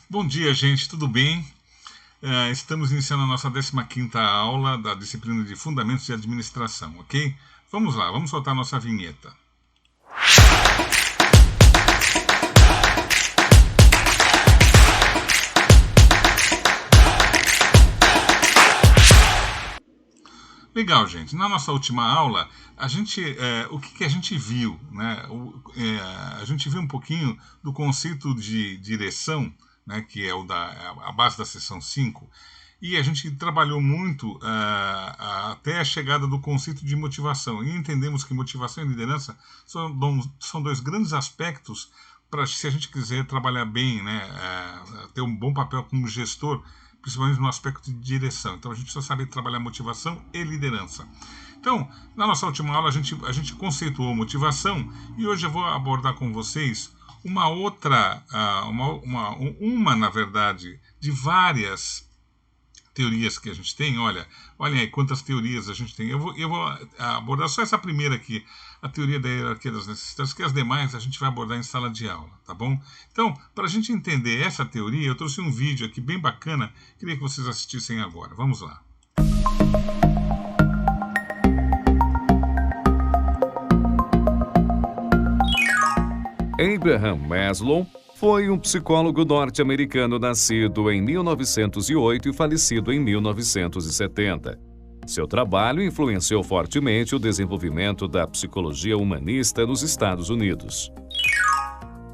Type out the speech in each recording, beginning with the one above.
Bom dia, gente, tudo bem? Estamos iniciando a nossa 15ª aula da disciplina de Fundamentos de Administração, ok? Vamos lá, vamos soltar a nossa vinheta. Legal, gente. Na nossa última aula, o que a gente viu? Né? A gente viu um pouquinho do conceito de direção, né, que é a base da seção 5, e a gente trabalhou muito até a chegada do conceito de motivação. E entendemos que motivação e liderança são dois grandes aspectos para, se a gente quiser trabalhar bem, né, ter um bom papel como gestor, principalmente no aspecto de direção. Então a gente precisa saber trabalhar motivação e liderança. Então, na nossa última aula a gente conceituou motivação e hoje eu vou abordar com vocês uma outra, na verdade, de várias teorias que a gente tem. Olhem aí quantas teorias a gente tem. Eu vou abordar só essa primeira aqui, a teoria da hierarquia das necessidades, que as demais a gente vai abordar em sala de aula, tá bom? Então, para a gente entender essa teoria, eu trouxe um vídeo aqui bem bacana, queria que vocês assistissem agora. Vamos lá. Abraham Maslow foi um psicólogo norte-americano nascido em 1908 e falecido em 1970. Seu trabalho influenciou fortemente o desenvolvimento da psicologia humanista nos Estados Unidos.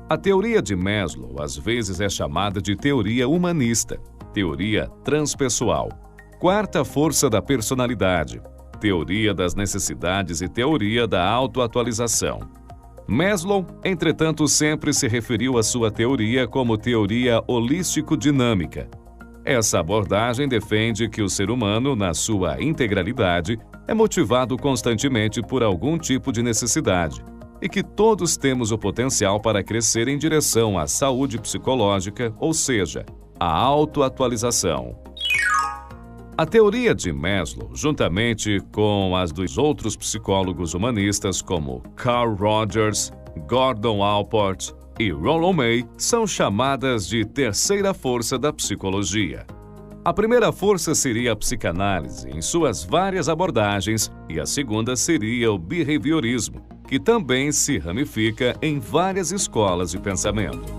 A teoria de Maslow às vezes é chamada de teoria humanista, teoria transpessoal, quarta força da personalidade, teoria das necessidades e teoria da autoatualização. Maslow, entretanto, sempre se referiu à sua teoria como teoria holístico-dinâmica. Essa abordagem defende que o ser humano, na sua integralidade, é motivado constantemente por algum tipo de necessidade e que todos temos o potencial para crescer em direção à saúde psicológica, ou seja, à autoatualização. A teoria de Maslow, juntamente com as dos outros psicólogos humanistas como Carl Rogers, Gordon Allport e Rollo May, são chamadas de terceira força da psicologia. A primeira força seria a psicanálise, em suas várias abordagens, e a segunda seria o behaviorismo, que também se ramifica em várias escolas de pensamento.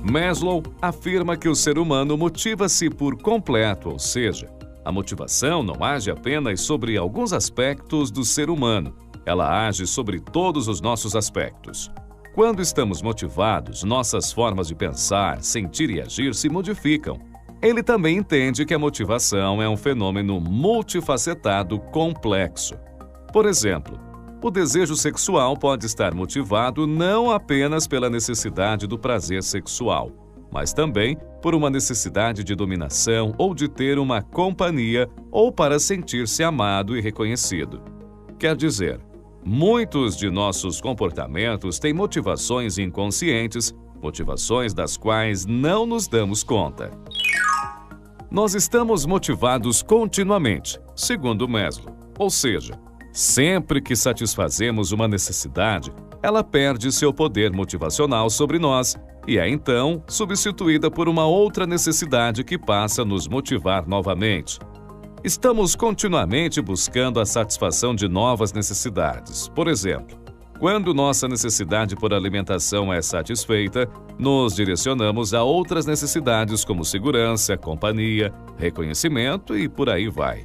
Maslow afirma que o ser humano motiva-se por completo, ou seja, a motivação não age apenas sobre alguns aspectos do ser humano, ela age sobre todos os nossos aspectos. Quando estamos motivados, nossas formas de pensar, sentir e agir se modificam. Ele também entende que a motivação é um fenômeno multifacetado complexo. Por exemplo, o desejo sexual pode estar motivado não apenas pela necessidade do prazer sexual, mas também por uma necessidade de dominação ou de ter uma companhia ou para sentir-se amado e reconhecido. Quer dizer, muitos de nossos comportamentos têm motivações inconscientes, motivações das quais não nos damos conta. Nós estamos motivados continuamente, segundo Maslow, ou seja, sempre que satisfazemos uma necessidade, ela perde seu poder motivacional sobre nós e é então substituída por uma outra necessidade que passa a nos motivar novamente. Estamos continuamente buscando a satisfação de novas necessidades. Por exemplo, quando nossa necessidade por alimentação é satisfeita, nos direcionamos a outras necessidades como segurança, companhia, reconhecimento e por aí vai.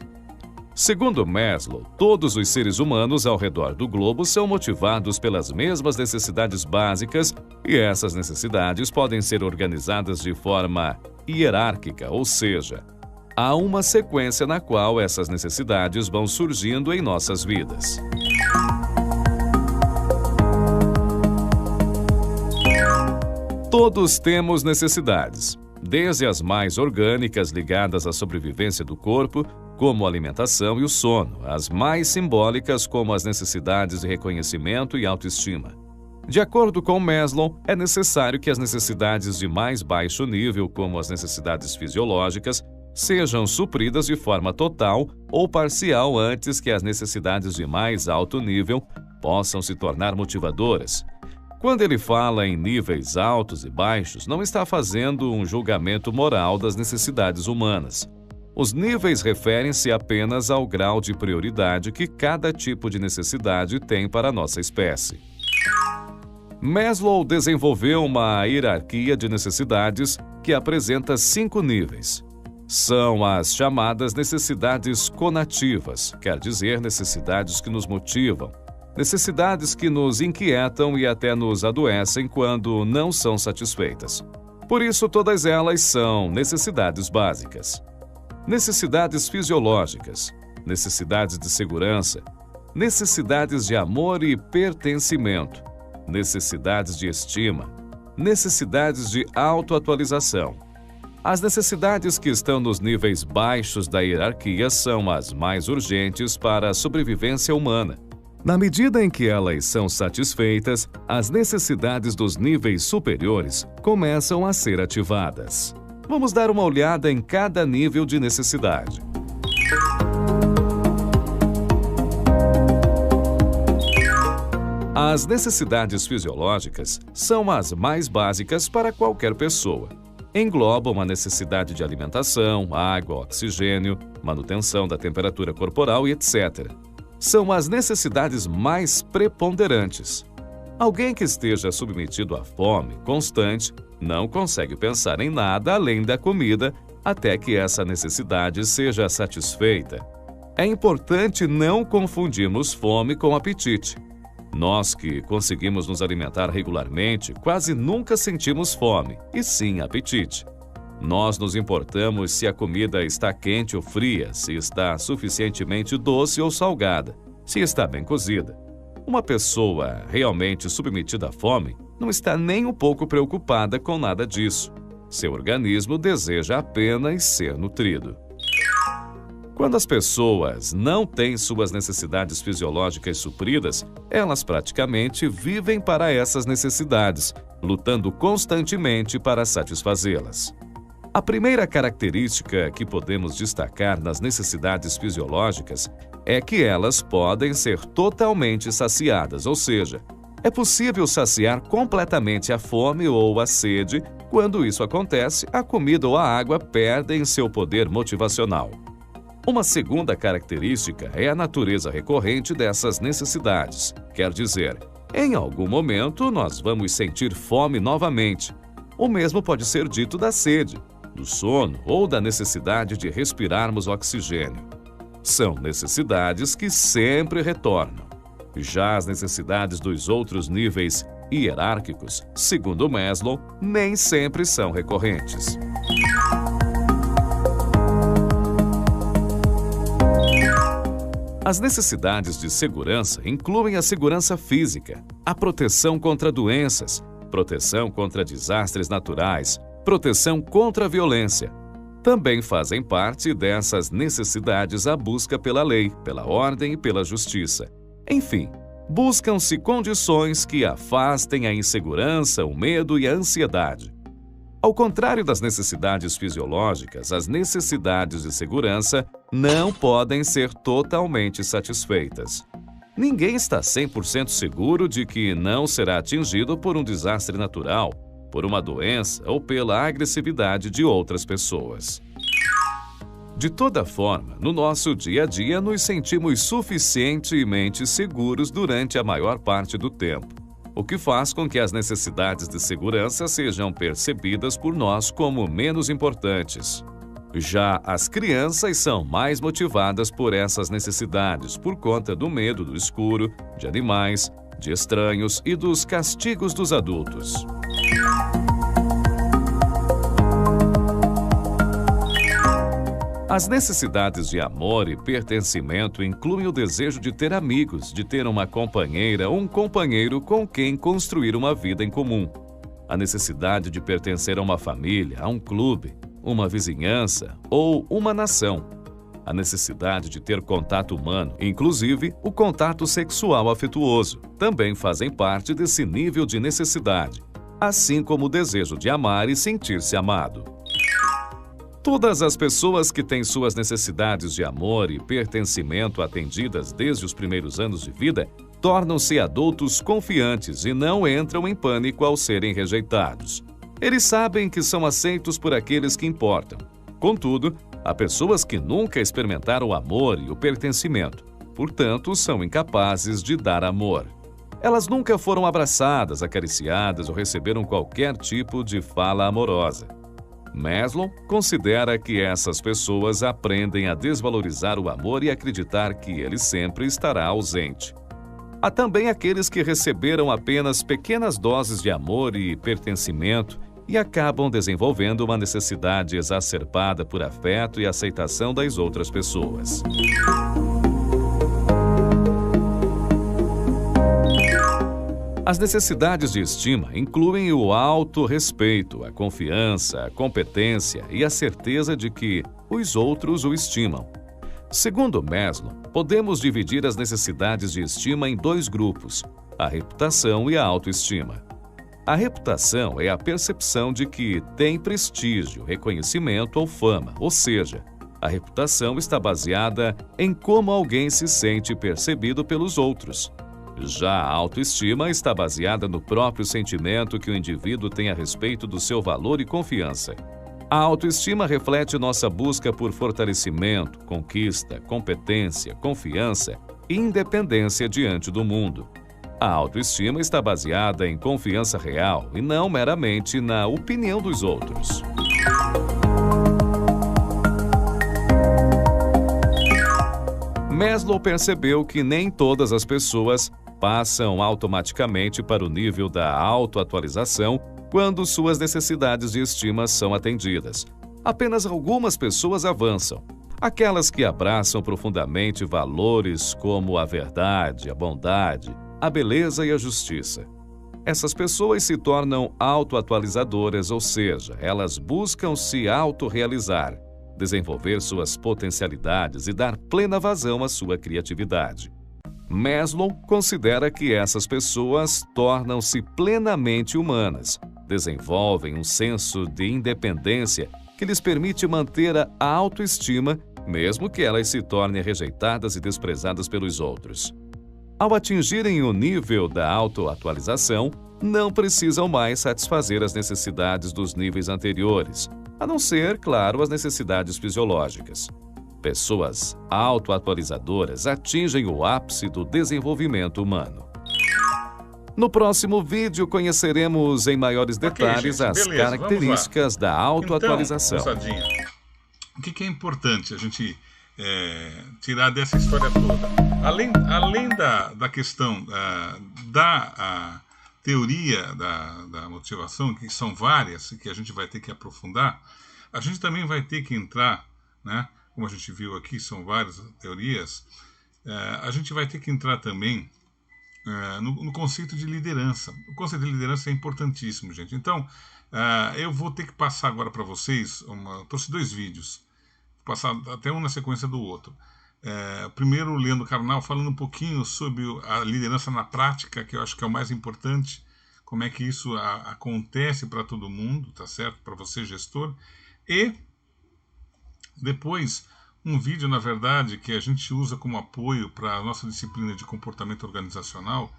Segundo Maslow, todos os seres humanos ao redor do globo são motivados pelas mesmas necessidades básicas e essas necessidades podem ser organizadas de forma hierárquica, ou seja, há uma sequência na qual essas necessidades vão surgindo em nossas vidas. Todos temos necessidades, desde as mais orgânicas ligadas à sobrevivência do corpo, como a alimentação e o sono, as mais simbólicas como as necessidades de reconhecimento e autoestima. De acordo com Maslow, é necessário que as necessidades de mais baixo nível, como as necessidades fisiológicas, sejam supridas de forma total ou parcial antes que as necessidades de mais alto nível possam se tornar motivadoras. Quando ele fala em níveis altos e baixos, não está fazendo um julgamento moral das necessidades humanas. Os níveis referem-se apenas ao grau de prioridade que cada tipo de necessidade tem para a nossa espécie. Maslow desenvolveu uma hierarquia de necessidades que apresenta 5 níveis. São as chamadas necessidades conativas, quer dizer, necessidades que nos motivam, necessidades que nos inquietam e até nos adoecem quando não são satisfeitas. Por isso, todas elas são necessidades básicas. Necessidades fisiológicas, necessidades de segurança, necessidades de amor e pertencimento, necessidades de estima, necessidades de autoatualização. As necessidades que estão nos níveis baixos da hierarquia são as mais urgentes para a sobrevivência humana. Na medida em que elas são satisfeitas, as necessidades dos níveis superiores começam a ser ativadas. Vamos dar uma olhada em cada nível de necessidade. As necessidades fisiológicas são as mais básicas para qualquer pessoa. Englobam a necessidade de alimentação, água, oxigênio, manutenção da temperatura corporal e etc. São as necessidades mais preponderantes. Alguém que esteja submetido à fome constante não consegue pensar em nada além da comida até que essa necessidade seja satisfeita. É importante não confundirmos fome com apetite. Nós que conseguimos nos alimentar regularmente quase nunca sentimos fome, e sim apetite. Nós nos importamos se a comida está quente ou fria, se está suficientemente doce ou salgada, se está bem cozida. Uma pessoa realmente submetida à fome não está nem um pouco preocupada com nada disso. Seu organismo deseja apenas ser nutrido. Quando as pessoas não têm suas necessidades fisiológicas supridas, elas praticamente vivem para essas necessidades, lutando constantemente para satisfazê-las. A primeira característica que podemos destacar nas necessidades fisiológicas é que elas podem ser totalmente saciadas, ou seja, é possível saciar completamente a fome ou a sede. Quando isso acontece, a comida ou a água perdem seu poder motivacional. Uma segunda característica é a natureza recorrente dessas necessidades. Quer dizer, em algum momento nós vamos sentir fome novamente. O mesmo pode ser dito da sede, do sono ou da necessidade de respirarmos oxigênio. São necessidades que sempre retornam. Já as necessidades dos outros níveis hierárquicos, segundo Maslow, nem sempre são recorrentes. As necessidades de segurança incluem a segurança física, a proteção contra doenças, proteção contra desastres naturais, proteção contra a violência. Também fazem parte dessas necessidades a busca pela lei, pela ordem e pela justiça. Enfim, buscam-se condições que afastem a insegurança, o medo e a ansiedade. Ao contrário das necessidades fisiológicas, as necessidades de segurança não podem ser totalmente satisfeitas. Ninguém está 100% seguro de que não será atingido por um desastre natural, por uma doença ou pela agressividade de outras pessoas. De toda forma, no nosso dia a dia nos sentimos suficientemente seguros durante a maior parte do tempo, o que faz com que as necessidades de segurança sejam percebidas por nós como menos importantes. Já as crianças são mais motivadas por essas necessidades por conta do medo do escuro, de animais, de estranhos e dos castigos dos adultos. As necessidades de amor e pertencimento incluem o desejo de ter amigos, de ter uma companheira ou um companheiro com quem construir uma vida em comum. A necessidade de pertencer a uma família, a um clube, uma vizinhança ou uma nação. A necessidade de ter contato humano, inclusive o contato sexual afetuoso, também fazem parte desse nível de necessidade, assim como o desejo de amar e sentir-se amado. Todas as pessoas que têm suas necessidades de amor e pertencimento atendidas desde os primeiros anos de vida tornam-se adultos confiantes e não entram em pânico ao serem rejeitados. Eles sabem que são aceitos por aqueles que importam. Contudo, há pessoas que nunca experimentaram o amor e o pertencimento, portanto, são incapazes de dar amor. Elas nunca foram abraçadas, acariciadas ou receberam qualquer tipo de fala amorosa. Maslow considera que essas pessoas aprendem a desvalorizar o amor e acreditar que ele sempre estará ausente. Há também aqueles que receberam apenas pequenas doses de amor e pertencimento e acabam desenvolvendo uma necessidade exacerbada por afeto e aceitação das outras pessoas. As necessidades de estima incluem o autorrespeito, a confiança, a competência e a certeza de que os outros o estimam. Segundo Maslow, podemos dividir as necessidades de estima em dois grupos, a reputação e a autoestima. A reputação é a percepção de que tem prestígio, reconhecimento ou fama, ou seja, a reputação está baseada em como alguém se sente percebido pelos outros. Já a autoestima está baseada no próprio sentimento que o indivíduo tem a respeito do seu valor e confiança. A autoestima reflete nossa busca por fortalecimento, conquista, competência, confiança e independência diante do mundo. A autoestima está baseada em confiança real e não meramente na opinião dos outros. Maslow percebeu que nem todas as pessoas passam automaticamente para o nível da autoatualização quando suas necessidades de estima são atendidas. Apenas algumas pessoas avançam. Aquelas que abraçam profundamente valores como a verdade, a bondade, a beleza e a justiça. Essas pessoas se tornam autoatualizadoras, ou seja, elas buscam se autorrealizar, desenvolver suas potencialidades e dar plena vazão à sua criatividade. Maslow considera que essas pessoas tornam-se plenamente humanas, desenvolvem um senso de independência que lhes permite manter a autoestima, mesmo que elas se tornem rejeitadas e desprezadas pelos outros. Ao atingirem o nível da autoatualização, não precisam mais satisfazer as necessidades dos níveis anteriores, a não ser, claro, as necessidades fisiológicas. Pessoas autoatualizadoras atingem o ápice do desenvolvimento humano. No próximo vídeo, conheceremos em maiores detalhes as características da autoatualização. Então, moçadinha, o que é importante a gente tirar dessa história toda? Além da questão da teoria da motivação, que são várias e que a gente vai ter que aprofundar, a gente também vai ter que entrar, né? Como a gente viu aqui, são várias teorias, a gente vai ter que entrar também no conceito de liderança. O conceito de liderança é importantíssimo, gente. Então, eu vou ter que passar agora para vocês, trouxe 2 vídeos, vou passar até um na sequência do outro. Primeiro, o Leandro Carnal falando um pouquinho sobre a liderança na prática, que eu acho que é o mais importante, como é que isso acontece para todo mundo, tá certo? Para você, gestor. E depois, um vídeo, na verdade, que a gente usa como apoio para a nossa disciplina de comportamento organizacional,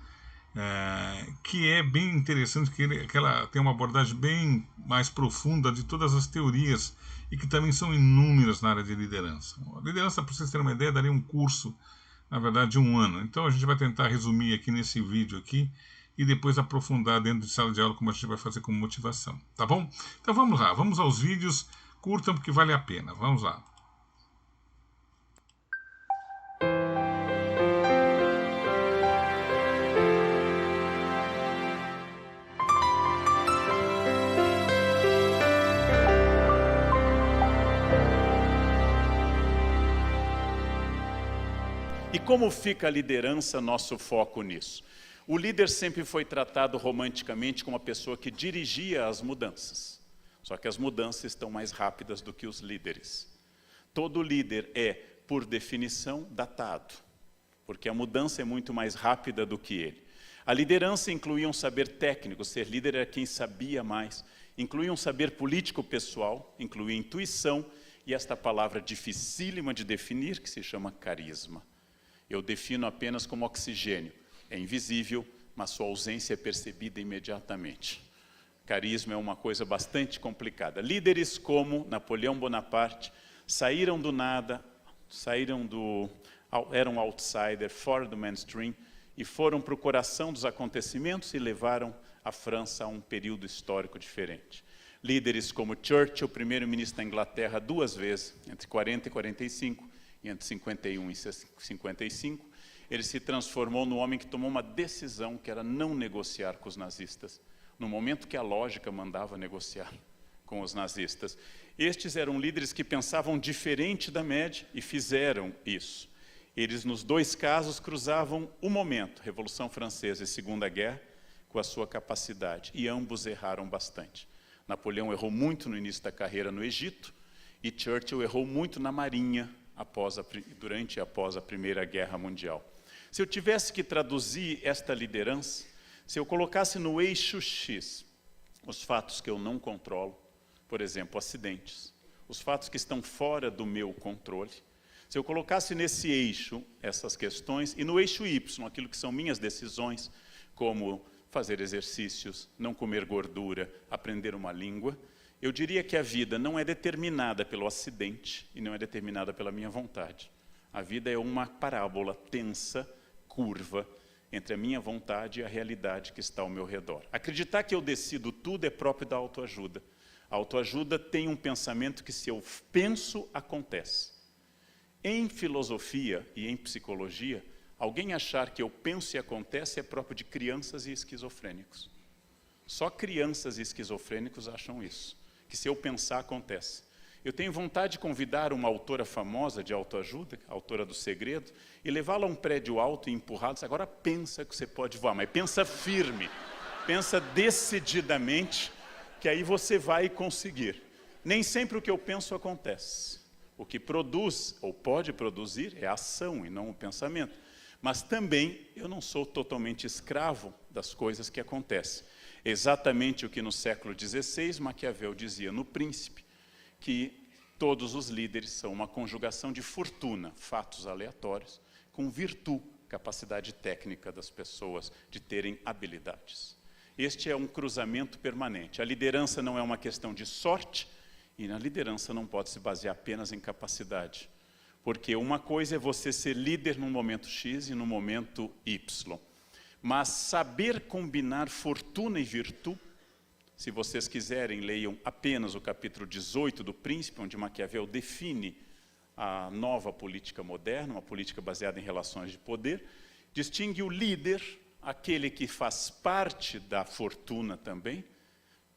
que é bem interessante, que ela tem uma abordagem bem mais profunda de todas as teorias e que também são inúmeras na área de liderança. A liderança, para vocês terem uma ideia, daria um curso, na verdade, de 1 ano. Então, a gente vai tentar resumir aqui nesse vídeo aqui e depois aprofundar dentro de sala de aula, como a gente vai fazer como motivação, tá bom? Então, vamos lá, vamos aos vídeos. Curtam porque vale a pena. Vamos lá. E como fica a liderança, nosso foco nisso? O líder sempre foi tratado romanticamente como uma pessoa que dirigia as mudanças. Só que as mudanças estão mais rápidas do que os líderes. Todo líder é, por definição, datado, porque a mudança é muito mais rápida do que ele. A liderança incluía um saber técnico, ser líder era quem sabia mais. Incluía um saber político pessoal, incluía intuição e esta palavra dificílima de definir, que se chama carisma. Eu defino apenas como oxigênio. é invisível, mas sua ausência é percebida imediatamente. Carisma é uma coisa bastante complicada. Líderes como Napoleão Bonaparte saíram do nada, eram outsider, fora do mainstream, e foram para o coração dos acontecimentos e levaram a França a um período histórico diferente. Líderes como Churchill, primeiro-ministro da Inglaterra 2 vezes, entre 40 e 45, e entre 51 e 55, ele se transformou no homem que tomou uma decisão que era não negociar com os nazistas, no momento que a lógica mandava negociar com os nazistas. Estes eram líderes que pensavam diferente da média e fizeram isso. Eles, nos 2 casos, cruzavam o momento, Revolução Francesa e Segunda Guerra, com a sua capacidade, e ambos erraram bastante. Napoleão errou muito no início da carreira no Egito, e Churchill errou muito na Marinha, durante e após a Primeira Guerra Mundial. Se eu tivesse que traduzir esta liderança, se eu colocasse no eixo X os fatos que eu não controlo, por exemplo, acidentes, os fatos que estão fora do meu controle, se eu colocasse nesse eixo essas questões, e no eixo Y, aquilo que são minhas decisões, como fazer exercícios, não comer gordura, aprender uma língua, eu diria que a vida não é determinada pelo acidente e não é determinada pela minha vontade. A vida é uma parábola tensa, curva, entre a minha vontade e a realidade que está ao meu redor. Acreditar que eu decido tudo é próprio da autoajuda. A autoajuda tem um pensamento que, se eu penso, acontece. Em filosofia e em psicologia, alguém achar que eu penso e acontece é próprio de crianças e esquizofrênicos. Só crianças e esquizofrênicos acham isso, que se eu pensar, acontece. Eu tenho vontade de convidar uma autora famosa de autoajuda, a autora do Segredo, e levá-la a um prédio alto e empurrá-la. Agora pensa que você pode voar, mas pensa firme, pensa decididamente, que aí você vai conseguir. Nem sempre o que eu penso acontece. O que produz, ou pode produzir, é a ação e não o pensamento. Mas também eu não sou totalmente escravo das coisas que acontecem. Exatamente o que no século XVI Maquiavel dizia no Príncipe, que todos os líderes são uma conjugação de fortuna, fatos aleatórios, com virtude, capacidade técnica das pessoas de terem habilidades. Este é um cruzamento permanente. A liderança não é uma questão de sorte, e na liderança não pode se basear apenas em capacidade. Porque uma coisa é você ser líder num momento X e no momento Y. Mas saber combinar fortuna e virtude, se vocês quiserem, leiam apenas o capítulo 18 do Príncipe, onde Maquiavel define a nova política moderna, uma política baseada em relações de poder, distingue o líder, aquele que faz parte da fortuna também,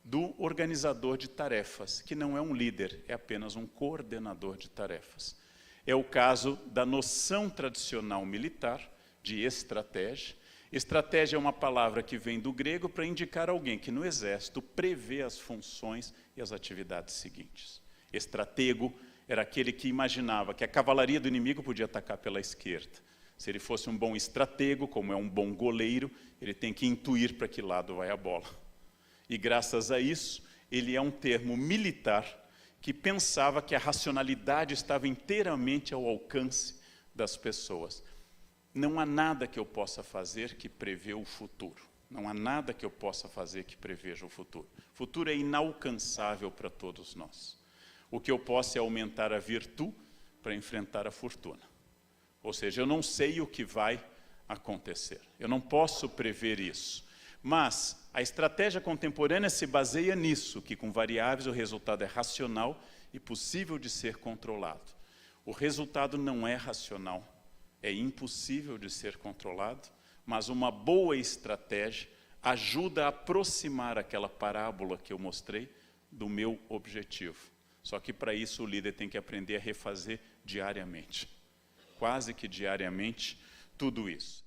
do organizador de tarefas, que não é um líder, é apenas um coordenador de tarefas. É o caso da noção tradicional militar de estratégia. Estratégia é uma palavra que vem do grego para indicar alguém que no exército prevê as funções e as atividades seguintes. Estratego era aquele que imaginava que a cavalaria do inimigo podia atacar pela esquerda. Se ele fosse um bom estratego, como é um bom goleiro, ele tem que intuir para que lado vai a bola. E graças a isso, ele é um termo militar que pensava que a racionalidade estava inteiramente ao alcance das pessoas. Não há nada que eu possa fazer que prevê o futuro. Não há nada que eu possa fazer que preveja o futuro. O futuro é inalcançável para todos nós. O que eu posso é aumentar a virtude para enfrentar a fortuna. Ou seja, eu não sei o que vai acontecer. Eu não posso prever isso. Mas a estratégia contemporânea se baseia nisso, que com variáveis o resultado é racional e possível de ser controlado. O resultado não é racional. É impossível de ser controlado, mas uma boa estratégia ajuda a aproximar aquela parábola que eu mostrei do meu objetivo. Só que para isso o líder tem que aprender a refazer diariamente, quase que diariamente, tudo isso.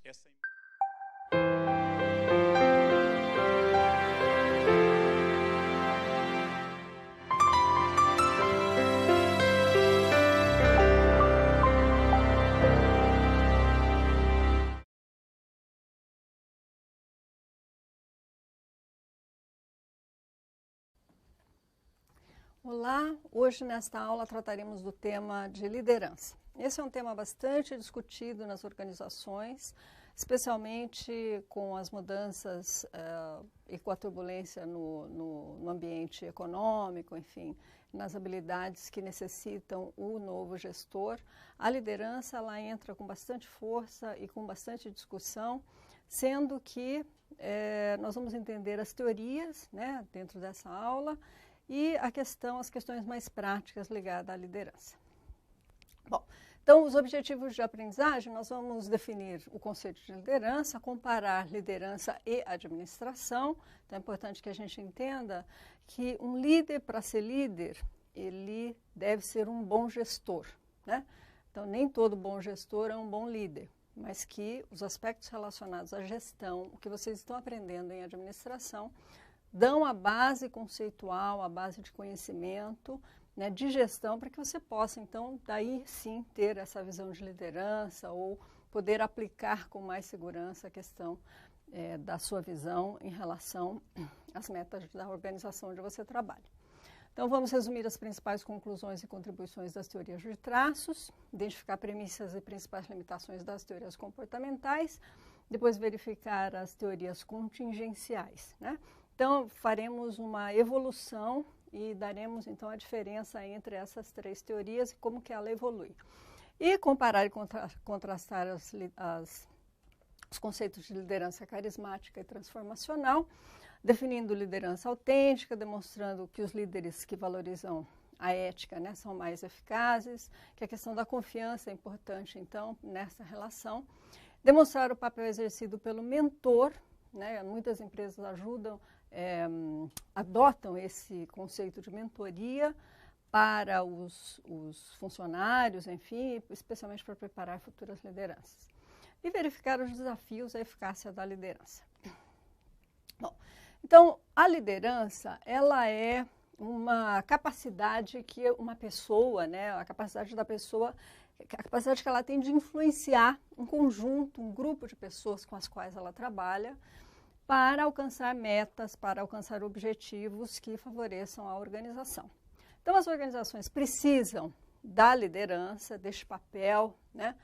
Olá, hoje nesta aula trataremos do tema de liderança. Esse é um tema bastante discutido nas organizações, especialmente com as mudanças e com a turbulência no ambiente econômico, enfim, nas habilidades que necessitam o novo gestor. A liderança ela entra com bastante força e com bastante discussão, sendo que nós vamos entender as teorias, né, dentro dessa aula e as questões mais práticas ligadas à liderança. Bom, então, os objetivos de aprendizagem, nós vamos definir o conceito de liderança, comparar liderança e administração. Então, é importante que a gente entenda que um líder, para ser líder, ele deve ser um bom gestor, né? Então, nem todo bom gestor é um bom líder, mas que os aspectos relacionados à gestão, o que vocês estão aprendendo em administração, dão a base conceitual, a base de conhecimento, né, de gestão, para que você possa, então, daí sim ter essa visão de liderança ou poder aplicar com mais segurança a questão da sua visão em relação às metas da organização onde você trabalha. Então, vamos resumir as principais conclusões e contribuições das teorias de traços, identificar premissas e principais limitações das teorias comportamentais, depois verificar as teorias contingenciais, né? Então, faremos uma evolução e daremos, então, a diferença entre essas três teorias e como que ela evolui. E comparar e contrastar os conceitos de liderança carismática e transformacional, definindo liderança autêntica, demonstrando que os líderes que valorizam a ética, né, são mais eficazes, que a questão da confiança é importante, então, nessa relação. Demonstrar o papel exercido pelo mentor, né, muitas empresas adotam esse conceito de mentoria para os funcionários, enfim, especialmente para preparar futuras lideranças. E verificar os desafios à eficácia da liderança. Bom, então, a liderança, ela é uma capacidade que uma pessoa, né, a capacidade que ela tem de influenciar um conjunto, um grupo de pessoas com as quais ela trabalha, para alcançar metas, para alcançar objetivos que favoreçam a organização. Então, as organizações precisam da liderança, deste papel, né,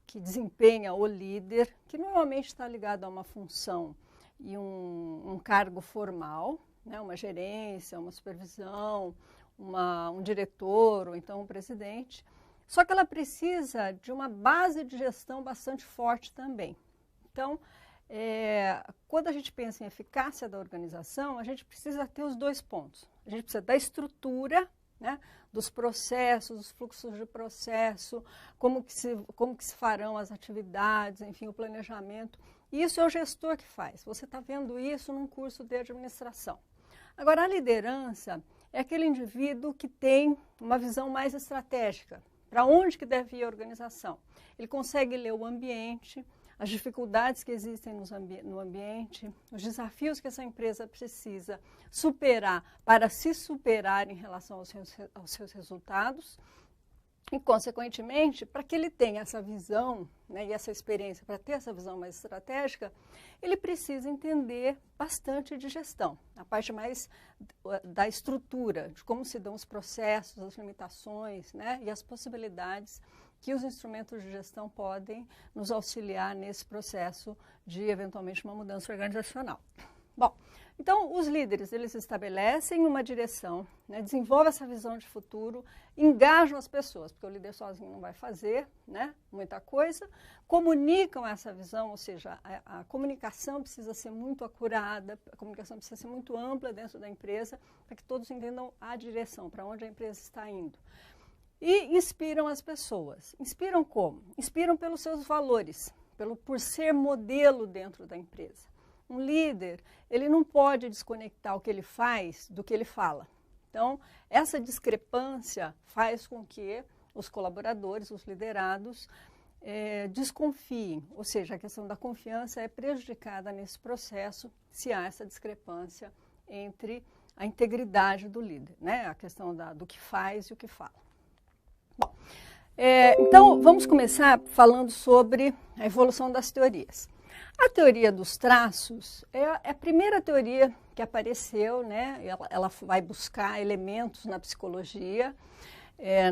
que desempenha o líder, que normalmente está ligado a uma função e um cargo formal, né, uma gerência, uma supervisão, um diretor ou então um presidente. Só que ela precisa de uma base de gestão bastante forte também. Então, quando a gente pensa em eficácia da organização, a gente precisa ter os dois pontos. A gente precisa da estrutura, né, dos processos, dos fluxos de processo, como que se farão as atividades, enfim, o planejamento. Isso é o gestor que faz. Você está vendo isso num curso de administração. Agora, a liderança é aquele indivíduo que tem uma visão mais estratégica. Para onde que deve ir a organização? Ele consegue ler o ambiente, as dificuldades que existem no ambiente, os desafios que essa empresa precisa superar para se superar em relação aos seus resultados e, consequentemente, para que ele tenha essa visão, né, e essa experiência, para ter essa visão mais estratégica, ele precisa entender bastante de gestão, a parte mais da estrutura, de como se dão os processos, as limitações, né, e as possibilidades que os instrumentos de gestão podem nos auxiliar nesse processo de, eventualmente, uma mudança organizacional. Bom, então, os líderes, eles estabelecem uma direção, né, desenvolvem essa visão de futuro, engajam as pessoas, porque o líder sozinho não vai fazer, né, muita coisa, comunicam essa visão, ou seja, a comunicação precisa ser muito acurada, a comunicação precisa ser muito ampla dentro da empresa, para que todos entendam a direção, para onde a empresa está indo. E inspiram as pessoas. Inspiram como? Inspiram pelos seus valores, por ser modelo dentro da empresa. Um líder, ele não pode desconectar o que ele faz do que ele fala. Então, essa discrepância faz com que os colaboradores, os liderados, desconfiem. Ou seja, a questão da confiança é prejudicada nesse processo se há essa discrepância entre a integridade do líder, né? A questão do que faz e o que fala. Bom, então, vamos começar falando sobre a evolução das teorias. A teoria dos traços é a primeira teoria que apareceu, né? Ela vai buscar elementos na psicologia,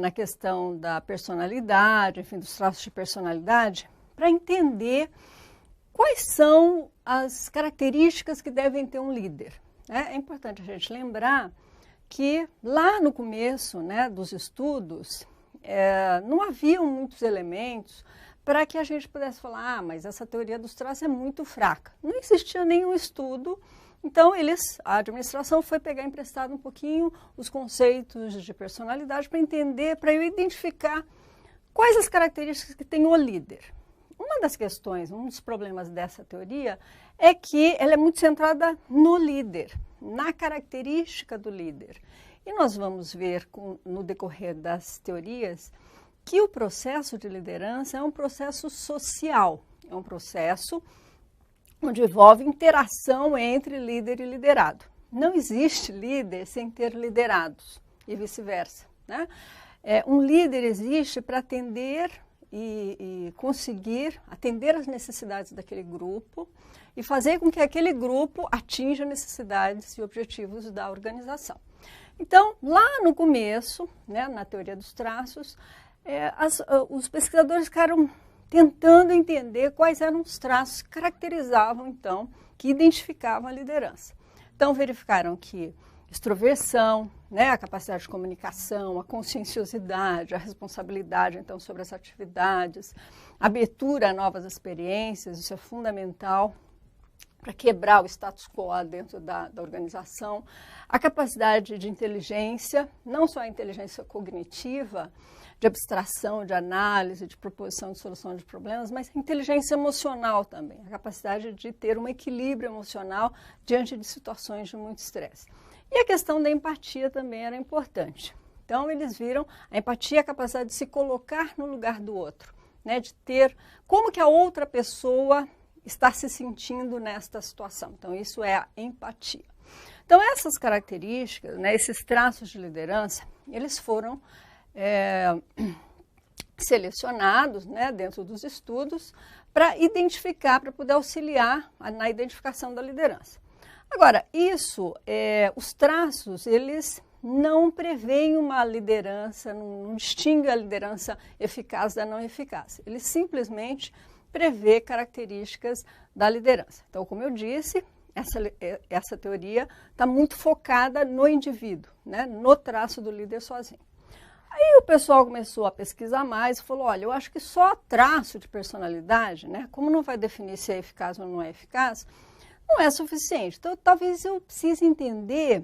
na questão da personalidade, enfim, dos traços de personalidade, para entender quais são as características que devem ter um líder? É importante a gente lembrar que lá no começo, né, dos estudos, não haviam muitos elementos para que a gente pudesse falar, mas essa teoria dos traços é muito fraca. Não existia nenhum estudo, então a administração foi pegar emprestado um pouquinho os conceitos de personalidade para entender, para eu identificar quais as características que tem o líder. Uma das questões, um dos problemas dessa teoria é que ela é muito centrada no líder, na característica do líder. E nós vamos ver no decorrer das teorias que o processo de liderança é um processo social, é um processo onde envolve interação entre líder e liderado. Não existe líder sem ter liderados e vice-versa, né? Um líder existe para atender e conseguir atender às necessidades daquele grupo e fazer com que aquele grupo atinja necessidades e objetivos da organização. Então, lá no começo, né, na teoria dos traços, os pesquisadores ficaram tentando entender quais eram os traços que caracterizavam, então, que identificavam a liderança. Então, verificaram que extroversão, né, a capacidade de comunicação, a conscienciosidade, a responsabilidade, então, sobre as atividades, abertura a novas experiências, isso é fundamental para quebrar o status quo dentro da organização, a capacidade de inteligência, não só a inteligência cognitiva, de abstração, de análise, de proposição de solução de problemas, mas a inteligência emocional também, a capacidade de ter um equilíbrio emocional diante de situações de muito estresse. E a questão da empatia também era importante. Então, eles viram a empatia, a capacidade de se colocar no lugar do outro, né, de ter como que a outra pessoa está se sentindo nesta situação. Então, isso é a empatia. Então, essas características, né, esses traços de liderança, eles foram selecionados, né, dentro dos estudos para identificar, para poder auxiliar na identificação da liderança. Agora, os traços, eles não preveem uma liderança, não distinguem a liderança eficaz da não eficaz. Eles simplesmente prevê características da liderança. Então, como eu disse, essa teoria está muito focada no indivíduo, né, no traço do líder sozinho. Aí o pessoal começou a pesquisar mais e falou, olha, eu acho que só traço de personalidade, né, como não vai definir se é eficaz ou não é eficaz, não é suficiente. Então, talvez eu precise entender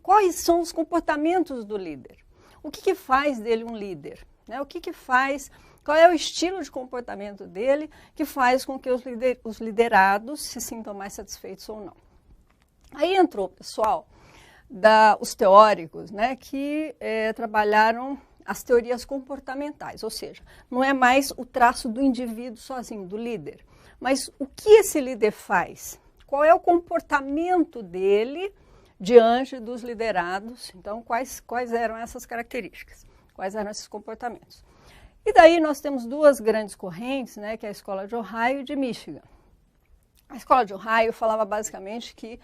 quais são os comportamentos do líder. O que faz dele um líder? Né? Qual é o estilo de comportamento dele que faz com que os liderados se sintam mais satisfeitos ou não. Aí entrou o pessoal, os teóricos, né, que trabalharam as teorias comportamentais, ou seja, não é mais o traço do indivíduo sozinho, do líder, mas o que esse líder faz, qual é o comportamento dele diante dos liderados, então quais eram essas características, quais eram esses comportamentos. E daí nós temos duas grandes correntes, né, que é a Escola de Ohio e de Michigan. A Escola de Ohio falava basicamente que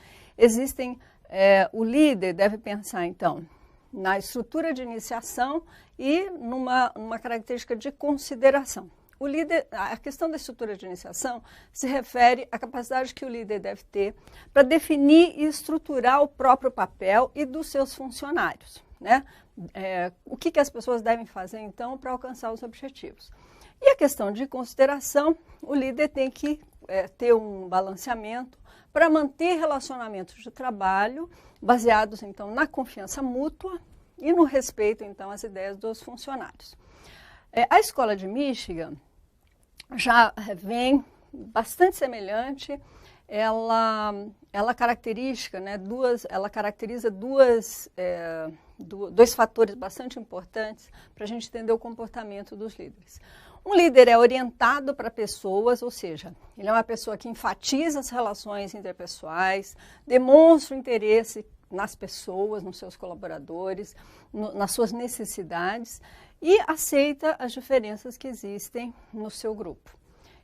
o líder deve pensar, então, na estrutura de iniciação e numa característica de consideração. A questão da estrutura de iniciação se refere à capacidade que o líder deve ter para definir e estruturar o próprio papel e dos seus funcionários, né? O que as pessoas devem fazer, então, para alcançar os objetivos. E a questão de consideração, o líder tem que ter um balanceamento para manter relacionamentos de trabalho baseados, então, na confiança mútua e no respeito, então, às ideias dos funcionários. A Escola de Michigan já vem bastante semelhante, ela caracteriza, né, dois fatores bastante importantes para a gente entender o comportamento dos líderes. Um líder é orientado para pessoas, ou seja, ele é uma pessoa que enfatiza as relações interpessoais, demonstra o interesse nas pessoas, nos seus colaboradores, nas suas necessidades e aceita as diferenças que existem no seu grupo.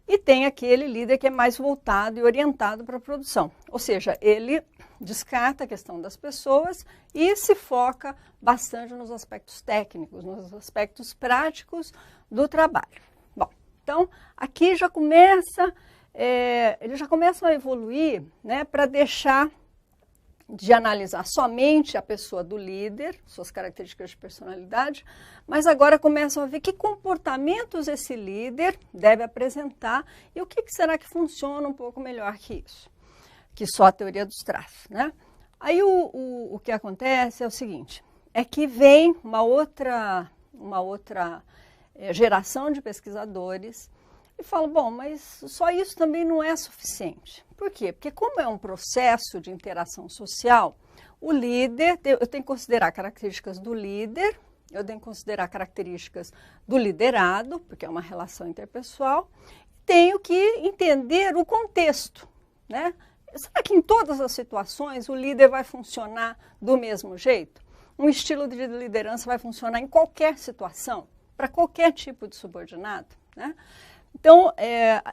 E tem aquele líder que é mais voltado e orientado para a produção, ou seja, ele descarta a questão das pessoas e se foca bastante nos aspectos técnicos, nos aspectos práticos do trabalho. Bom, Então, aqui já começa, eles já começam a evoluir, né, para deixar de analisar somente a pessoa do líder, suas características de personalidade, mas agora começam a ver que comportamentos esse líder deve apresentar e o que será que funciona um pouco melhor que isso, que só a teoria dos traços, né? Aí o que acontece é o seguinte, é que vem uma outra geração de pesquisadores e fala, bom, mas só isso também não é suficiente. Por quê? Porque como é um processo de interação social, o líder, eu tenho que considerar características do líder, eu tenho que considerar características do liderado, porque é uma relação interpessoal, tenho que entender o contexto, né? Será que em todas as situações o líder vai funcionar do mesmo jeito? Um estilo de liderança vai funcionar em qualquer situação, para qualquer tipo de subordinado, né? Então,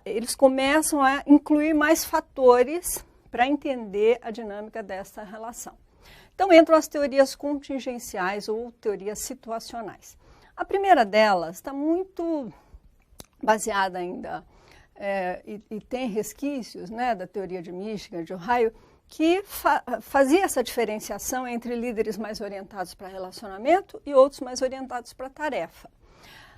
eles começam a incluir mais fatores para entender a dinâmica dessa relação. Então, entram as teorias contingenciais ou teorias situacionais. A primeira delas está muito baseada ainda, e tem resquícios, né, da teoria de Michigan, de Ohio, que fazia essa diferenciação entre líderes mais orientados para relacionamento e outros mais orientados para tarefa.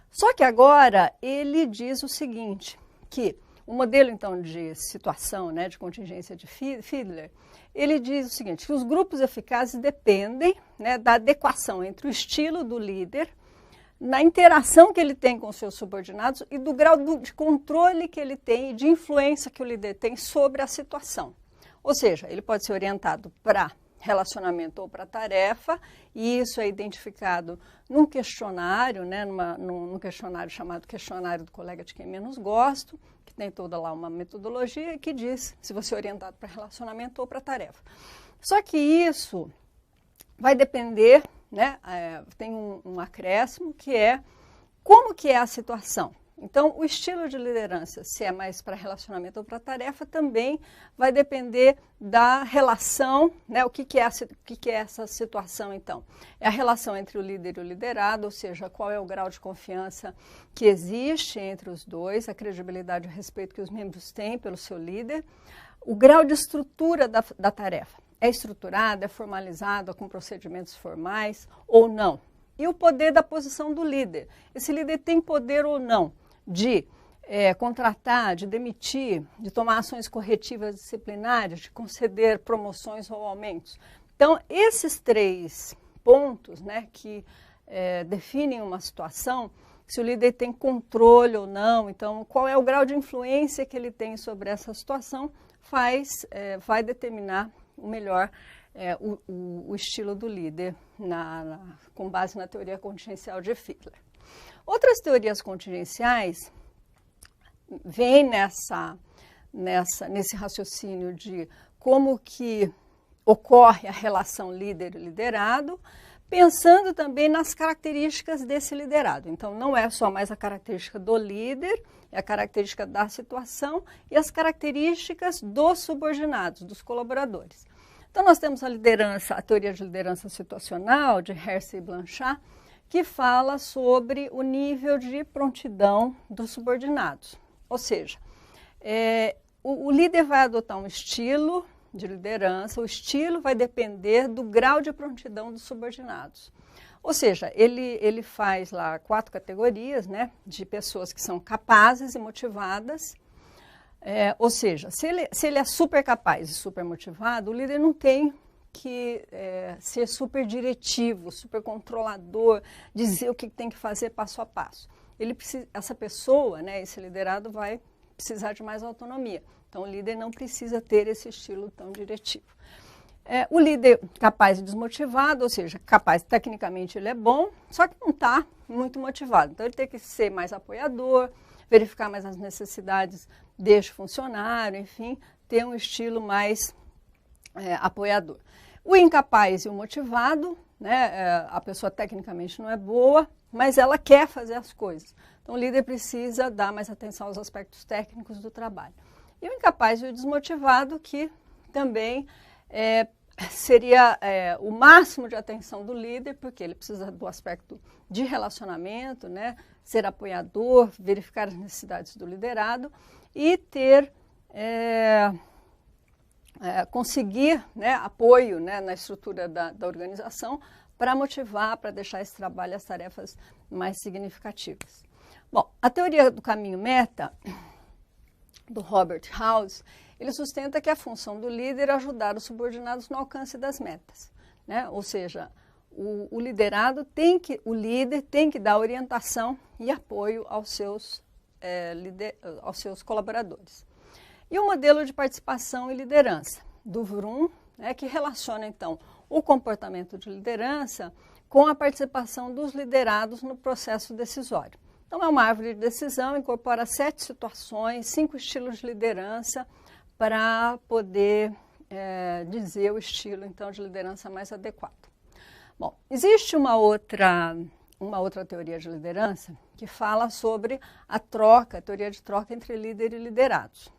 Só que agora ele diz o seguinte, que o modelo então de situação, né, de contingência de Fiedler, ele diz o seguinte, que os grupos eficazes dependem, né, da adequação entre o estilo do líder, na interação que ele tem com seus subordinados e do grau de controle que ele tem e de influência que o líder tem sobre a situação. Ou seja, ele pode ser orientado para relacionamento ou para tarefa, e isso é identificado num questionário, né, num questionário chamado questionário do colega de quem menos gosto, que tem toda lá uma metodologia que diz se você é orientado para relacionamento ou para tarefa. Só que isso vai depender, né, tem um acréscimo que é como que é a situação. Então, o estilo de liderança, se é mais para relacionamento ou para tarefa, também vai depender da relação, né? O que é essa situação, então? É a relação entre o líder e o liderado, ou seja, qual é o grau de confiança que existe entre os dois, a credibilidade e o respeito que os membros têm pelo seu líder, o grau de estrutura da tarefa. É estruturada, é formalizada com procedimentos formais ou não? E o poder da posição do líder. Esse líder tem poder ou não de contratar, de demitir, de tomar ações corretivas disciplinares, de conceder promoções ou aumentos. Então, esses 3 pontos, né, que definem uma situação, se o líder tem controle ou não, então qual é o grau de influência que ele tem sobre essa situação, vai determinar o melhor o estilo do líder com base na teoria contingencial de Fiedler. Outras teorias contingenciais vêm nesse raciocínio de como que ocorre a relação líder e liderado, pensando também nas características desse liderado. Então, não é só mais a característica do líder, é a característica da situação e as características dos subordinados, dos colaboradores. Então, nós temos a teoria de liderança situacional, de Hersey e Blanchard, que fala sobre o nível de prontidão dos subordinados. Ou seja, o líder vai adotar um estilo de liderança, o estilo vai depender do grau de prontidão dos subordinados. Ou seja, ele faz lá 4 categorias, né, de pessoas que são capazes e motivadas. Ou seja, se ele é super capaz e super motivado, o líder não tem que ser super diretivo, super controlador, dizer o que tem que fazer passo a passo. Essa pessoa, né, esse liderado vai precisar de mais autonomia. Então, o líder não precisa ter esse estilo tão diretivo. O líder capaz e desmotivado, ou seja, capaz, tecnicamente ele é bom, só que não está muito motivado. Então, ele tem que ser mais apoiador, verificar mais as necessidades deste funcionário, enfim, ter um estilo mais apoiador. O incapaz e o motivado, né, a pessoa tecnicamente não é boa, mas ela quer fazer as coisas. Então, o líder precisa dar mais atenção aos aspectos técnicos do trabalho. E o incapaz e o desmotivado, que também seria o máximo de atenção do líder, porque ele precisa do aspecto de relacionamento, né, ser apoiador, verificar as necessidades do liderado e ter, conseguir, né, apoio, né, na estrutura da organização para motivar, para deixar esse trabalho e as tarefas mais significativas. Bom, a teoria do caminho meta, do Robert House, ele sustenta que a função do líder é ajudar os subordinados no alcance das metas, né? Ou seja, o líder tem que dar orientação e apoio aos seus colaboradores. E o modelo de participação e liderança do Vroom, né, que relaciona então o comportamento de liderança com a participação dos liderados no processo decisório. Então é uma árvore de decisão, incorpora 7 situações, 5 estilos de liderança para poder dizer o estilo então de liderança mais adequado. Bom, existe uma outra teoria de liderança que fala sobre a teoria de troca entre líder e liderados.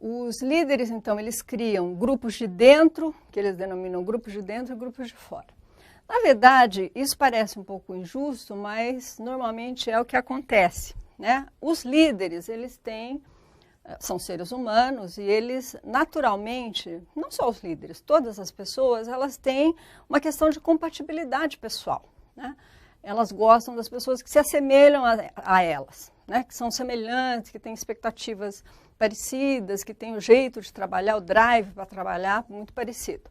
Os líderes, então, eles criam grupos de dentro, que eles denominam grupos de dentro e grupos de fora. Na verdade, isso parece um pouco injusto, mas normalmente é o que acontece, né? Os líderes, são seres humanos e eles, naturalmente, não só os líderes, todas as pessoas, elas têm uma questão de compatibilidade pessoal, né? Elas gostam das pessoas que se assemelham a elas, né? Que são semelhantes, que têm expectativas parecidas, que têm o jeito de trabalhar, o drive para trabalhar muito parecido.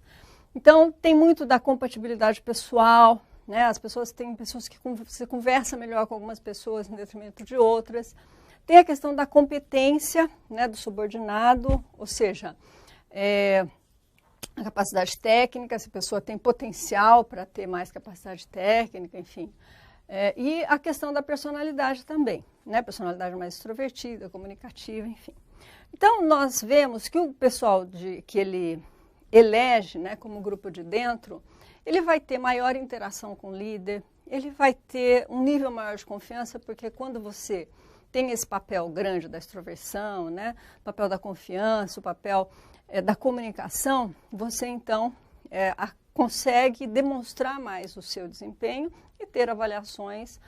Então, tem muito da compatibilidade pessoal, né? As pessoas têm pessoas que você conversa melhor com algumas pessoas em detrimento de outras. Tem a questão da competência, né, do subordinado, ou seja, a capacidade técnica, se a pessoa tem potencial para ter mais capacidade técnica, enfim. E a questão da personalidade também, né? Personalidade mais extrovertida, comunicativa, enfim. Então, nós vemos que o pessoal que ele elege, né, como grupo de dentro, ele vai ter maior interação com o líder, ele vai ter um nível maior de confiança, porque quando você tem esse papel grande da extroversão, né, o papel da confiança, o papel da comunicação, você então consegue demonstrar mais o seu desempenho e ter avaliações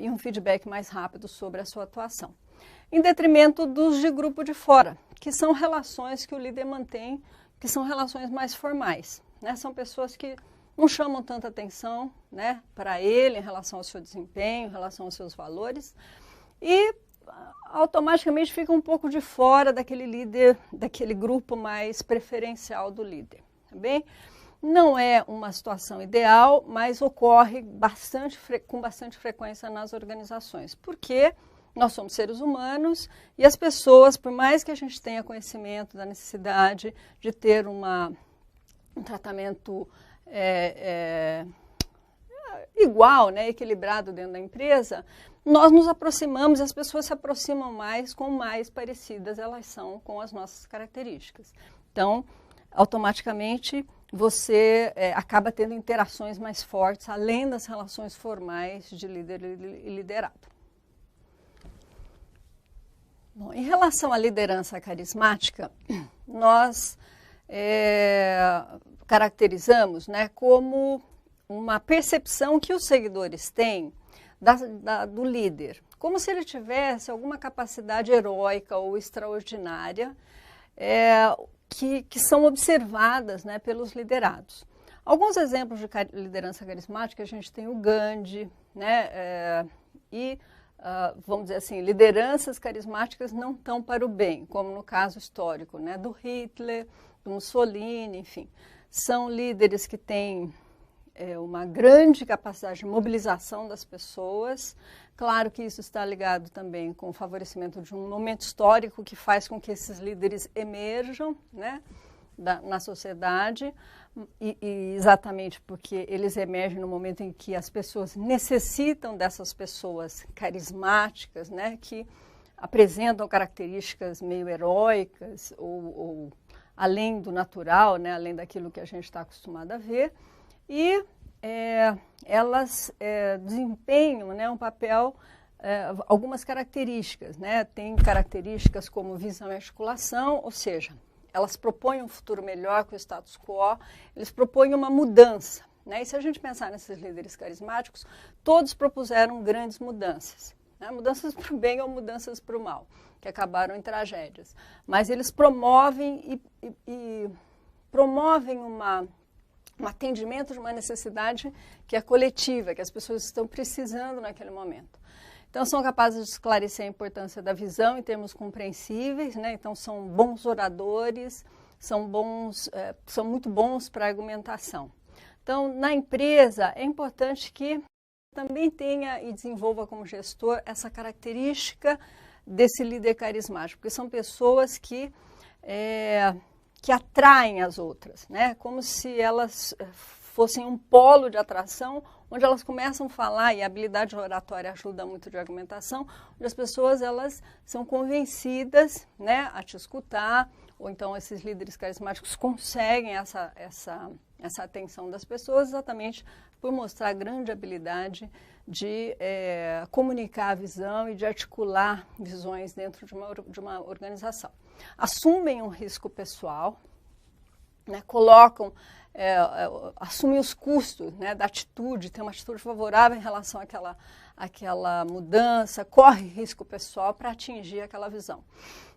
e um feedback mais rápido sobre a sua atuação. Em detrimento dos de grupo de fora, que são relações que o líder mantém, que são relações mais formais, né? São pessoas que não chamam tanta atenção, né, para ele em relação ao seu desempenho, em relação aos seus valores, e automaticamente fica um pouco de fora daquele líder, daquele grupo mais preferencial do líder, tá bem? Não é uma situação ideal, mas ocorre com bastante frequência nas organizações, porque nós somos seres humanos e as pessoas, por mais que a gente tenha conhecimento da necessidade de ter um tratamento igual, né, equilibrado dentro da empresa, nós nos aproximamos, as pessoas se aproximam mais, com mais parecidas elas são com as nossas características. Então, automaticamente, você acaba tendo interações mais fortes, além das relações formais de líder e liderado. Bom, em relação à liderança carismática, nós caracterizamos, né, como uma percepção que os seguidores têm do líder, como se ele tivesse alguma capacidade heróica ou extraordinária que são observadas, né, pelos liderados. Alguns exemplos de liderança carismática, a gente tem o Gandhi, né, vamos dizer assim, lideranças carismáticas não tão para o bem, como no caso histórico, né, do Hitler, do Mussolini, enfim. São líderes que têm uma grande capacidade de mobilização das pessoas. Claro que isso está ligado também com o favorecimento de um momento histórico que faz com que esses líderes emerjam, né, na sociedade, e exatamente porque eles emergem no momento em que as pessoas necessitam dessas pessoas carismáticas, né, que apresentam características meio heróicas ou além do natural, né, além daquilo que a gente está acostumado a ver, e elas desempenham, né, um papel, algumas características, né, tem características como visão e articulação, ou seja, elas propõem um futuro melhor que o status quo, eles propõem uma mudança, né? E se a gente pensar nesses líderes carismáticos, todos propuseram grandes mudanças, né? Mudanças para o bem ou mudanças para o mal, que acabaram em tragédias. Mas eles promovem promovem um atendimento de uma necessidade que é coletiva, que as pessoas estão precisando naquele momento. Então, são capazes de esclarecer a importância da visão em termos compreensíveis, né? Então, são bons oradores, são muito bons para argumentação. Então, na empresa, é importante que também tenha e desenvolva como gestor essa característica desse líder carismático, porque são pessoas que atraem as outras, né? Como se elas fossem um polo de atração, onde elas começam a falar, e a habilidade oratória ajuda muito de argumentação, onde as pessoas elas são convencidas, né, a te escutar, ou então esses líderes carismáticos conseguem essa atenção das pessoas exatamente por mostrar grande habilidade de comunicar a visão e de articular visões dentro de uma organização. Assumem um risco pessoal, né, assumem os custos, né, da atitude, tem uma atitude favorável em relação àquela mudança, corre risco pessoal para atingir aquela visão.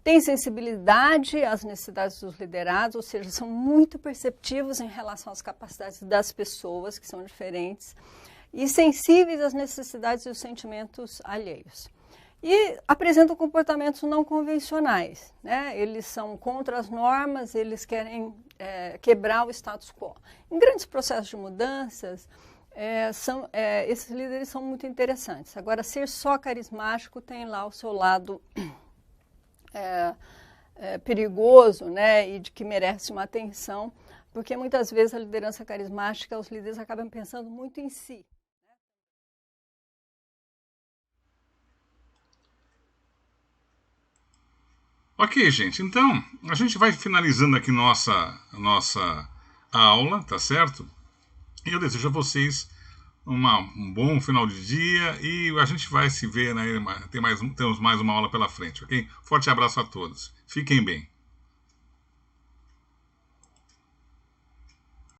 Tem sensibilidade às necessidades dos liderados, ou seja, são muito perceptivos em relação às capacidades das pessoas, que são diferentes, e sensíveis às necessidades e os sentimentos alheios. E apresentam comportamentos não convencionais, né? Eles são contra as normas, eles querem quebrar o status quo. Em grandes processos de mudanças, esses líderes são muito interessantes. Agora, ser só carismático tem lá o seu lado perigoso, né? E de que merece uma atenção, porque muitas vezes a liderança carismática, os líderes acabam pensando muito em si. Ok, gente, então a gente vai finalizando aqui nossa aula, tá certo? E eu desejo a vocês um bom final de dia e a gente vai se ver, né? Temos mais uma aula pela frente, ok? Forte abraço a todos. Fiquem bem.